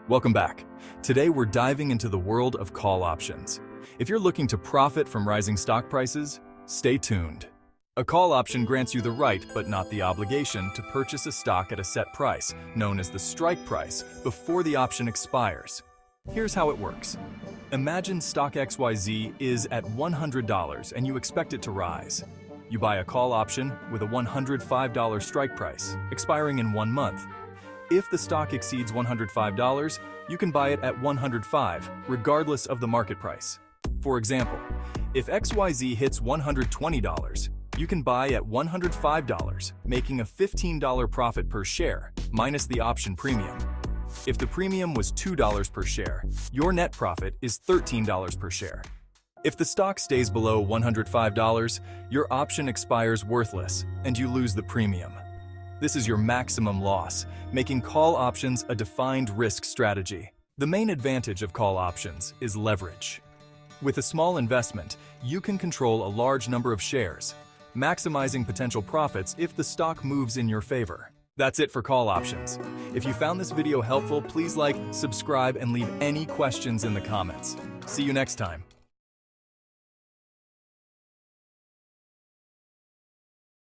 Welcome back. Today we're diving into the world of call options. If you're looking to profit from rising stock prices, stay tuned. A call option grants you the right, but not the obligation, to purchase a stock at a set price, known as the strike price, before the option expires. Here's how it works. Imagine stock XYZ is at $100 and you expect it to rise. You buy a call option with a $105 strike price, expiring in 1 month. If the stock exceeds $105, you can buy it at $105, regardless of the market price. For example, if XYZ hits $120, you can buy at $105, making a $15 profit per share, minus the option premium. If the premium was $2 per share, your net profit is $13 per share. If the stock stays below $105, your option expires worthless, and you lose the premium. This is your maximum loss, making call options a defined risk strategy. The main advantage of call options is leverage. With a small investment, you can control a large number of shares, maximizing potential profits if the stock moves in your favor. That's it for call options. If you found this video helpful, please like, subscribe, and leave any questions in the comments. See you next time.